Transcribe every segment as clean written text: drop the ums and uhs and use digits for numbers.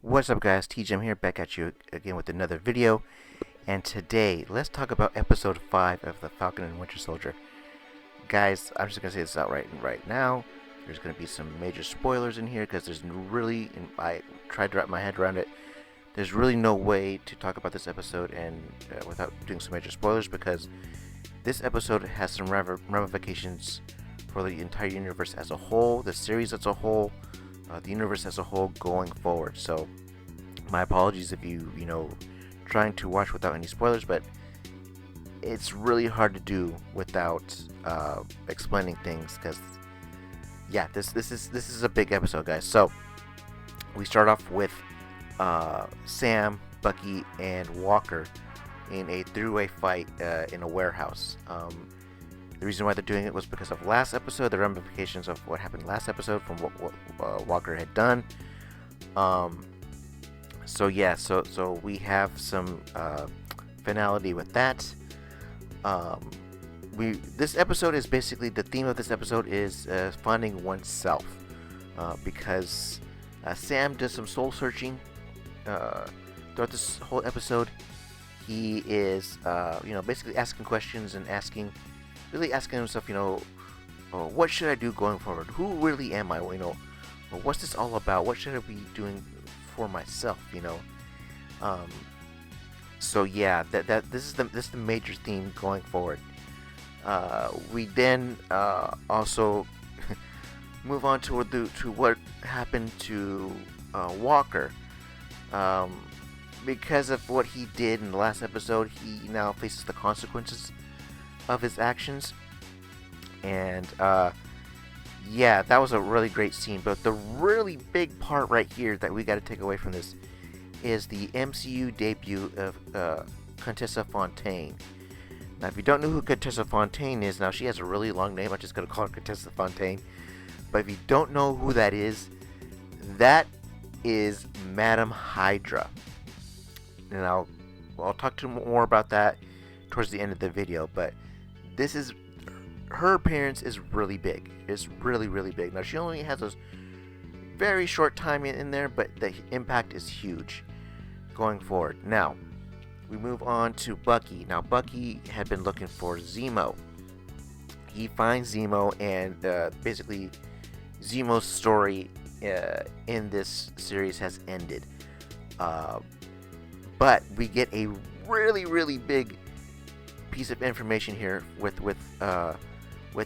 What's up, guys? TJM here, back at you again with another video. And today, let's talk about episode 5 of the Falcon and Winter Soldier. Guys, I'm just going to say this out right now. There's going to be some major spoilers in here because there's really, and I tried to wrap my head around it, there's really no way to talk about this episode and without doing some major spoilers, because this episode has some ramifications for the entire universe as a whole, the series as a whole, the universe as a whole going forward. So my apologies if you trying to watch without any spoilers, but it's really hard to do without explaining things, because yeah, this is a big episode, guys. So we start off with Sam, Bucky, and Walker in a three-way fight in a warehouse. The reason why they're doing it was because of last episode, the ramifications of what happened last episode from what Walker had done. So yeah, so we have some finality with that. This episode is basically, the theme of this episode is finding oneself, because Sam does some soul searching throughout this whole episode. He is basically asking questions and really asking himself, what should I do going forward? Who really am I? What's this all about? What should I be doing for myself? So yeah, this is the major theme going forward. We then also move on to what happened to Walker. Because of what he did in the last episode, he now faces the consequences of his actions. And yeah, that was a really great scene. But the really big part right here that we got to take away from this is the MCU debut of Contessa Fontaine. Now, if you don't know who Contessa Fontaine is, now she has a really long name. I'm just going to call her Contessa Fontaine. But if you don't know who that is Madam Hydra. And I'll talk to more about that towards the end of the video. But her appearance is really big. It's really big. Now, she only has a very short time in there, but the impact is huge going forward. Now, we move on to Bucky. Now, Bucky had been looking for Zemo. He finds Zemo, and basically Zemo's story in this series has ended. But we get a really big piece of information here with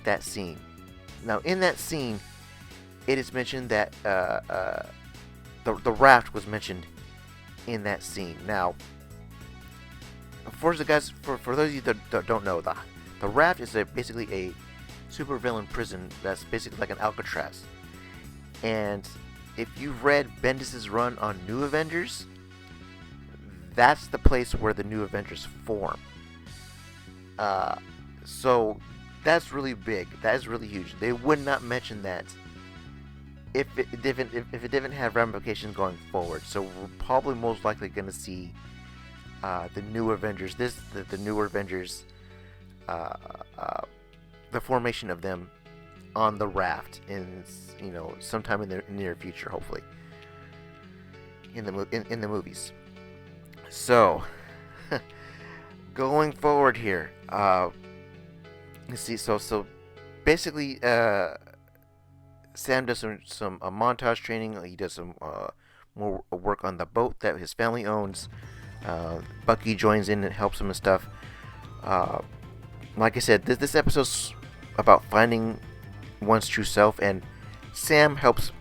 that scene. Now, in that scene, it is mentioned that the raft was mentioned in that scene. Now, for those of you that don't know, the raft is basically a supervillain prison that's basically like an Alcatraz. And if you've read Bendis' run on New Avengers, that's the place where the New Avengers form. So that's really big. That is really huge. They would not mention that if it didn't have ramifications going forward. So we're probably most likely going to see the New Avengers. The New Avengers, the formation of them on the raft in sometime in the near future, hopefully in the movies. So, going forward here, let's see. So basically, Sam does some montage training. He does some more work on the boat that his family owns. Bucky joins in and helps him and stuff. Like I said, this episode's about finding one's true self, and Sam helps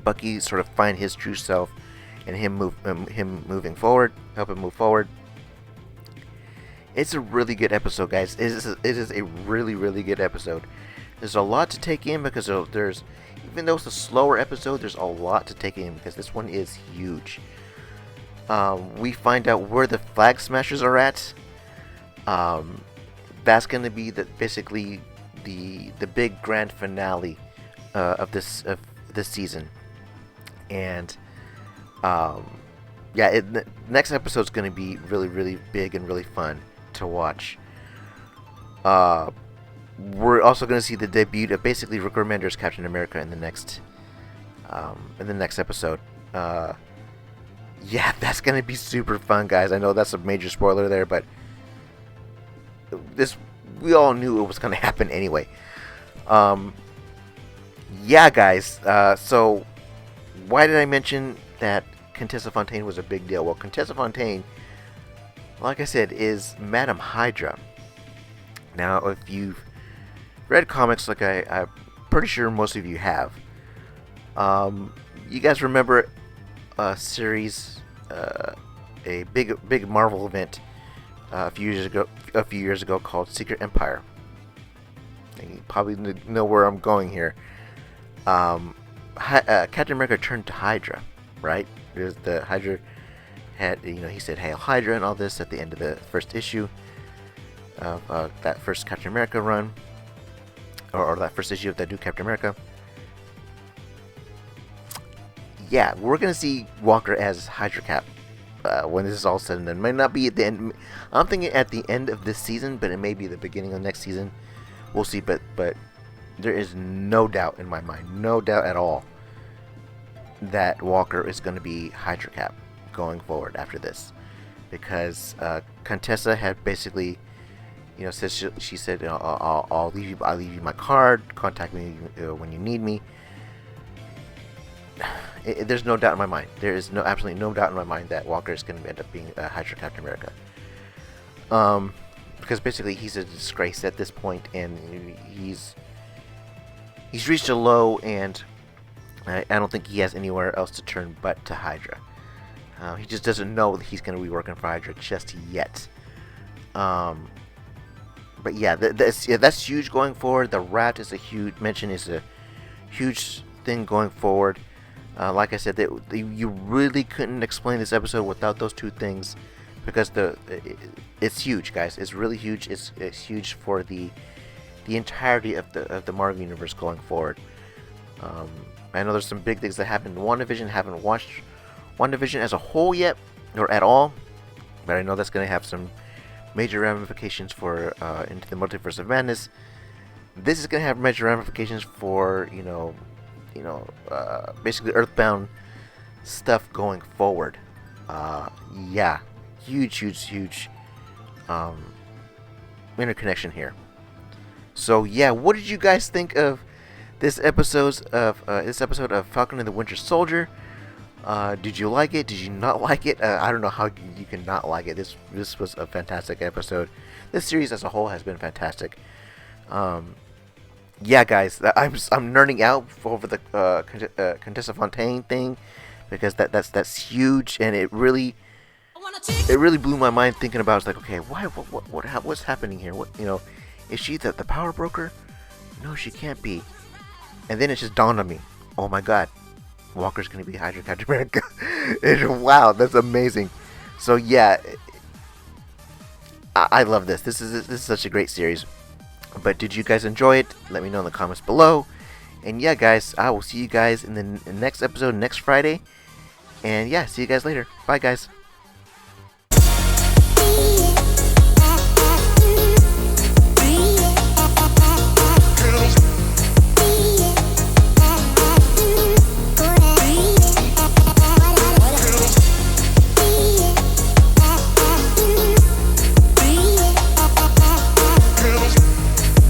Bucky sort of find his true self, and him moving forward, help him move forward. It's a really good episode, guys. It is a really good episode. There's a lot to take in because even though it's a slower episode, there's a lot to take in because this one is huge. We find out where the Flag Smashers are at. That's going to be basically the big grand finale of this season, and the next episode is going to be really big and really fun to watch. We're also going to see the debut of basically Rick Remender's Captain America in the next episode. yeah, that's gonna be super fun, guys. I know that's a major spoiler there, but this we all knew it was gonna happen anyway. Um, yeah, guys. So why did I mention that Contessa Fontaine was a big deal? Well, Contessa Fontaine, like I said, is Madam Hydra. Now, if you've read comics, like I'm pretty sure most of you have, you guys remember a series, a big Marvel event a few years ago called Secret Empire. And you probably know where I'm going here. Captain America turned to Hydra, right? The Hydra had, he said "Hail Hydra" and all this at the end of the first issue of that first Captain America run, or that first issue of that new Captain America. Yeah, we're gonna see Walker as Hydra Cap when this is all said and done. It might not be at the end. I'm thinking at the end of this season, but it may be the beginning of next season. We'll see. But there is no doubt in my mind, no doubt at all, that Walker is going to be Hydra Cap going forward after this, because Contessa had basically, says she said, I'll leave you my card. Contact me when you need me. There's no doubt in my mind. There is absolutely no doubt in my mind that Walker is going to end up being Hydra Captain America. Because basically he's a disgrace at this point, and he's reached a low, and I don't think he has anywhere else to turn but to Hydra. He just doesn't know that he's going to be working for Hydra just yet. But yeah, that's huge going forward. The Rat is a huge thing going forward. Like I said, you really couldn't explain this episode without those two things, because it's huge, guys. It's really huge. It's huge for the entirety of the Marvel universe going forward. I know there's some big things that happened in WandaVision. Haven't watched WandaVision as a whole yet, or at all, but I know that's going to have some major ramifications for into the Multiverse of Madness. This is going to have major ramifications for basically Earthbound stuff going forward. Yeah, huge interconnection here. So yeah, what did you guys think of this episode of Falcon and the Winter Soldier? Did you like it? Did you not like it? I don't know how you can not like it. This was a fantastic episode. This series as a whole has been fantastic. Yeah, guys, I'm nerding out over the Contessa Fontaine thing, because that's huge, and it really blew my mind thinking about. It's like, okay, what's happening here? Is she the power broker? No, she can't be. And then it just dawned on me, oh my God, Walker's gonna be Hydra Captain America. Wow, that's amazing. So yeah, I love this. This is such a great series. But did you guys enjoy it? Let me know in the comments below. And yeah, guys, I will see you guys in the next episode next Friday. And yeah, see you guys later. Bye, guys.